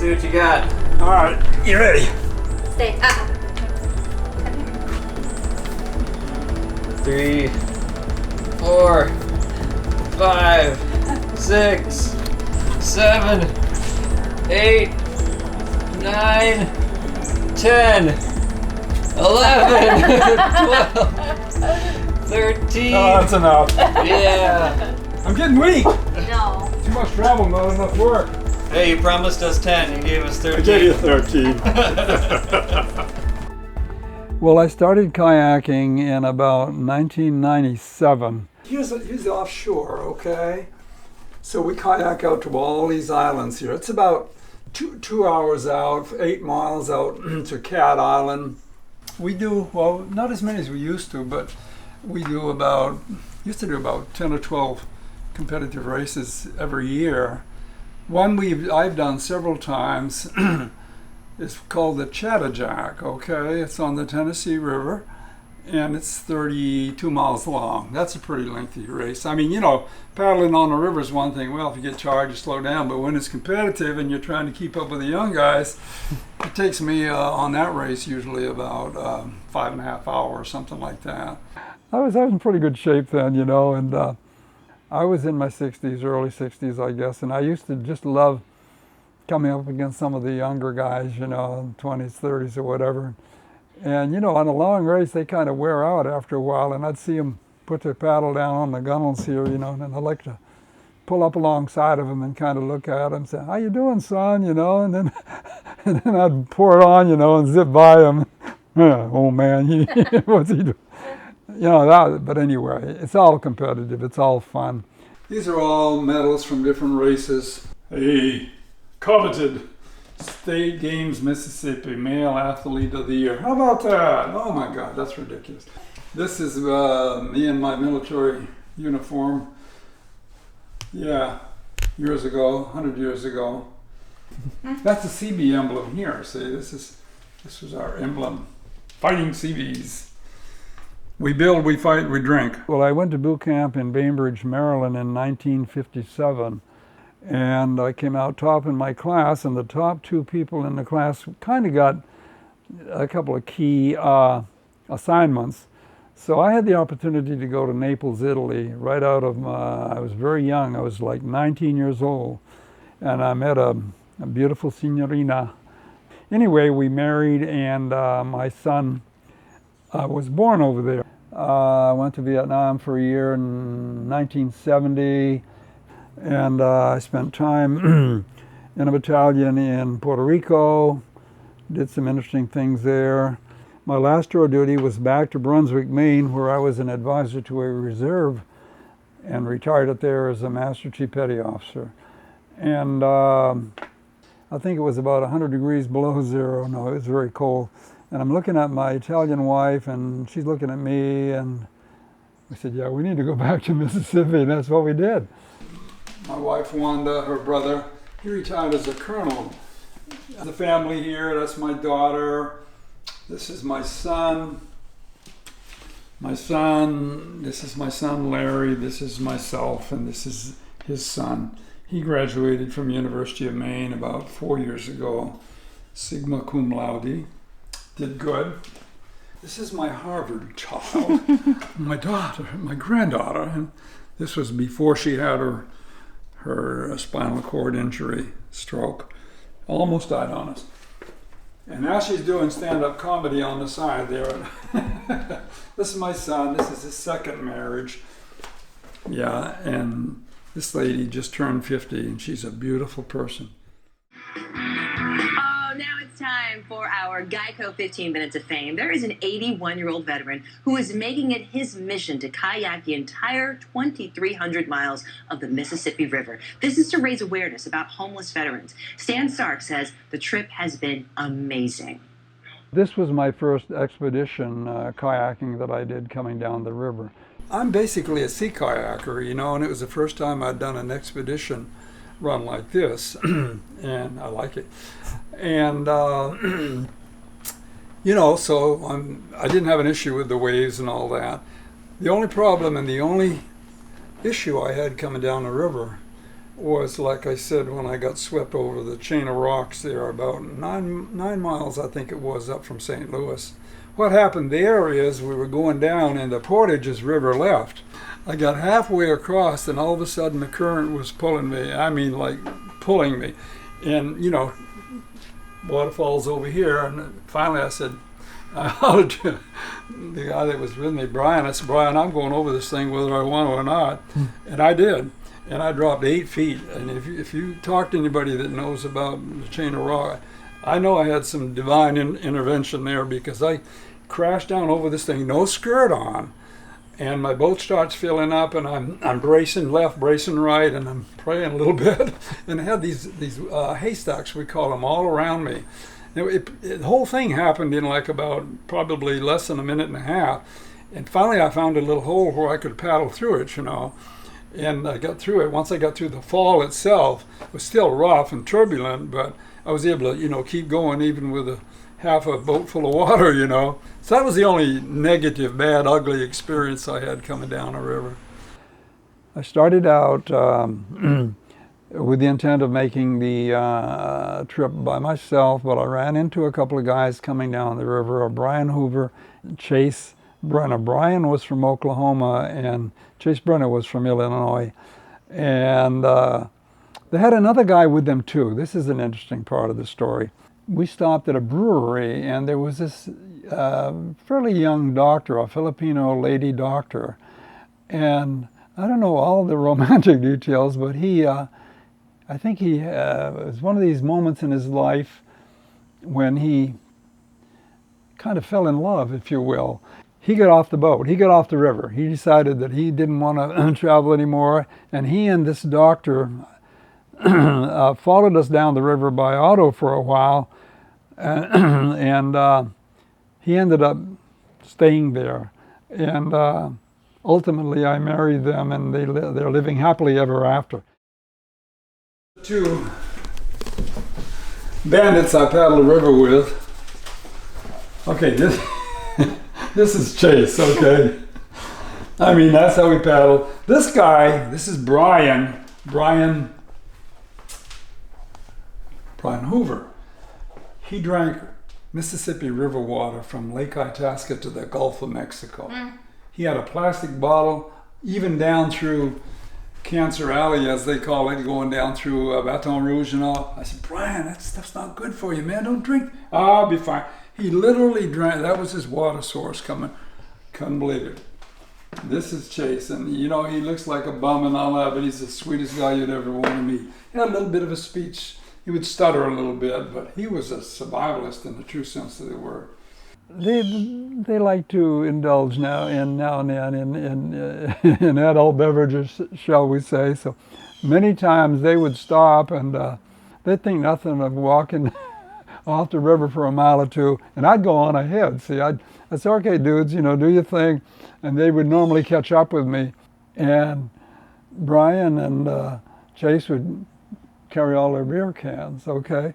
see what you got. All right, you ready? Stay up. 3, 4, 5, 6, 7, 8, 9, 10, 11, 12, 13. Oh, that's enough. Yeah. I'm getting weak. No. Too much travel, not enough work. Hey, you promised us 10. You gave us 13. I gave you 13. Well, I started kayaking in about 1997. Here's offshore, okay? So we kayak out to all these islands here. It's about two hours out, 8 miles out to Cat Island. We do, well, not as many as we used to, but we do used to do about 10 or 12 competitive races every year. One I've done several times is called the Chattajack, okay? It's on the Tennessee River, and it's 32 miles long. That's a pretty lengthy race. I mean, paddling on the river is one thing. Well, if you get tired, you slow down. But when it's competitive and you're trying to keep up with the young guys, it takes me on that race usually about 5.5 hours, something like that. I was in pretty good shape then, and I was in my 60s, early 60s, I guess, and I used to just love coming up against some of the younger guys, 20s, 30s or whatever. And, on a long race, they kind of wear out after a while, and I'd see them put their paddle down on the gunnels here, and I'd like to pull up alongside of them and kind of look at them and say, "How you doing, son?" And then I'd pour it on, and zip by them. Oh, man, what's he doing? But anyway, it's all competitive. It's all fun. These are all medals from different races. A coveted State Games Mississippi Male Athlete of the Year. How about that? Oh my God, that's ridiculous. This is me in my military uniform. Yeah, years ago, 100 years ago. That's the CB emblem here. See, this was our emblem. Fighting CBs. We build, we fight, we drink. Well, I went to boot camp in Bainbridge, Maryland in 1957, and I came out top in my class, and the top 2 people in the class kind of got a couple of key assignments. So I had the opportunity to go to Naples, Italy, right out of I was very young. I was like 19 years old, and I met a beautiful signorina. Anyway, we married, and my son was born over there. I went to Vietnam for a year in 1970, and I spent time in a battalion in Puerto Rico, did some interesting things there. My last tour of duty was back to Brunswick, Maine, where I was an advisor to a reserve and retired up there as a Master Chief Petty Officer. And I think it was about 100 degrees below zero. No, it was very cold. And I'm looking at my Italian wife, and she's looking at me, and we said, yeah, we need to go back to Mississippi, and that's what we did. My wife, Wanda, her brother, he retired as a colonel. The family here, that's my daughter. This is my son. This is my son, Larry. This is myself, and this is his son. He graduated from University of Maine about 4 years ago, Sigma cum laude. Did good. This is my Harvard child, my daughter, my granddaughter. And this was before she had her spinal cord injury, stroke. Almost died on us. And now she's doing stand-up comedy on the side there. This is my son. This is his second marriage. Yeah, and this lady just turned 50, and she's a beautiful person. Now it's time for our Geico 15 Minutes of Fame. There is an 81-year-old veteran who is making it his mission to kayak the entire 2,300 miles of the Mississippi River. This is to raise awareness about homeless veterans. Stan Stark says the trip has been amazing. This was my first expedition kayaking that I did coming down the river. I'm basically a sea kayaker, and it was the first time I'd done an expedition run like this, and I like it. And so I didn't have an issue with the waves and all that. The only problem and the only issue I had coming down the river was, like I said, when I got swept over the chain of rocks there, about nine miles, I think it was, up from St. Louis. What happened there is we were going down and the Portage's River left. I got halfway across and all of a sudden the current was pulling me. I mean, like pulling me. And, you know, waterfalls over here. And finally I said, I hollered to the guy that was with me, Brian. I said, Brian, I'm going over this thing whether I want to or not. And I did. And I dropped 8 feet. And if you talk to anybody that knows about the chain of rock, I know I had some divine intervention there, because I crashed down over this thing, no skirt on. And my boat starts filling up, and I'm bracing left, bracing right, and I'm praying a little bit. And I had these haystacks, we call them, all around me. The whole thing happened in like about probably less than a minute and a half. And finally I found a little hole where I could paddle through it, you know. And I got through it. Once I got through the fall itself, it was still rough and turbulent, but I was able to, you know, keep going even with half a boat full of water, you know. So that was the only negative, bad, ugly experience I had coming down a river. I started out with the intent of making the trip by myself, but I ran into a couple of guys coming down the river, Brian Hoover, Chase Brenner. Brian was from Oklahoma and Chase Brenner was from Illinois. And they had another guy with them too. This is an interesting part of the story. We stopped at a brewery and there was this fairly young doctor, a Filipino lady doctor. And I don't know all the romantic details, but I think it was one of these moments in his life when he kind of fell in love, if you will. He got off the boat, he got off the river. He decided that he didn't want to travel anymore, and he and this doctor followed us down the river by auto for a while, and he ended up staying there. And ultimately I married them, and they're living happily ever after. 2 bandits I paddled the river with. Okay, this is Chase, okay? I mean, that's how we paddle. This guy, this is Brian Hoover. He drank Mississippi River water from Lake Itasca to the Gulf of Mexico. He had a plastic bottle, even down through Cancer Alley, as they call it, going down through Baton Rouge and all. I said, Brian, that stuff's not good for you, man. Don't drink. I'll be fine. He literally drank. That was his water source coming. Couldn't believe it. This is Chase, and you know, he looks like a bum and all that, but he's the sweetest guy you'd ever want to meet. He had a little bit of a speech. He would stutter a little bit, but he was a survivalist in the true sense of the word. They like to indulge now and then in adult beverages, shall we say. So many times they would stop and they'd think nothing of walking off the river for a mile or two, and I'd go on ahead. See, I'd say, okay, dudes, you know, do your thing. And they would normally catch up with me. And Brian and Chase would carry all their beer cans, okay?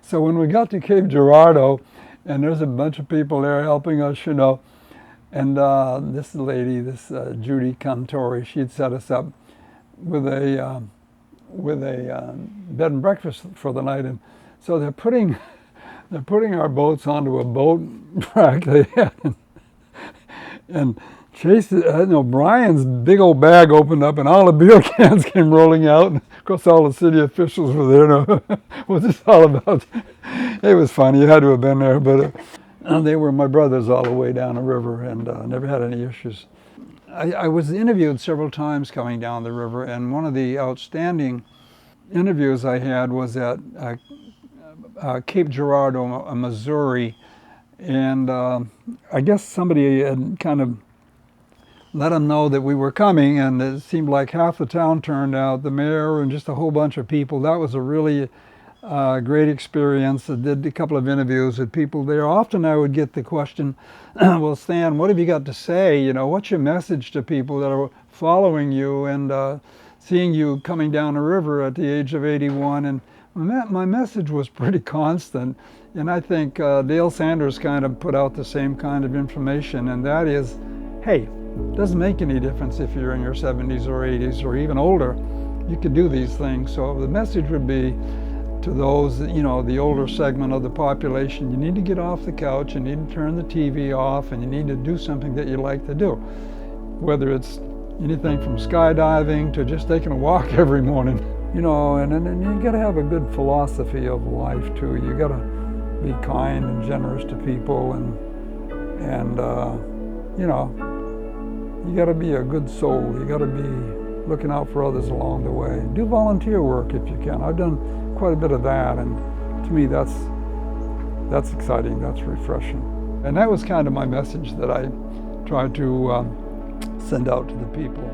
So when we got to Cape Girardeau, and there's a bunch of people there helping us, you know, and this lady, Judy Cantori, she'd set us up with a bed and breakfast for the night, and so they're putting our boats onto a boat rack they had, and Chase, Brian's big old bag opened up and all the beer cans came rolling out. And of course, all the city officials were there. What's this all about? It was funny. You had to have been there. But they were my brothers all the way down the river, and never had any issues. I was interviewed several times coming down the river, and one of the outstanding interviews I had was at Cape Girardeau, Missouri. And I guess somebody had kind of let them know that we were coming, and it seemed like half the town turned out, the mayor and just a whole bunch of people. That was a really great experience. I did a couple of interviews with people there. Often I would get the question, well, Stan, what have you got to say? You know, what's your message to people that are following you and seeing you coming down the river at the age of 81? And my message was pretty constant. And I think Dale Sanders kind of put out the same kind of information, and that is, hey, it doesn't make any difference if you're in your 70s or 80s or even older. you could do these things. So the message would be to those, the older segment of the population, you need to get off the couch, you need to turn the TV off, and you need to do something that you like to do. Whether it's anything from skydiving to just taking a walk every morning, and you gotta have a good philosophy of life too. You gotta be kind and generous to people, and you gotta be a good soul. You gotta be looking out for others along the way. Do volunteer work if you can. I've done quite a bit of that, and to me that's exciting, that's refreshing. And that was kind of my message that I tried to send out to the people.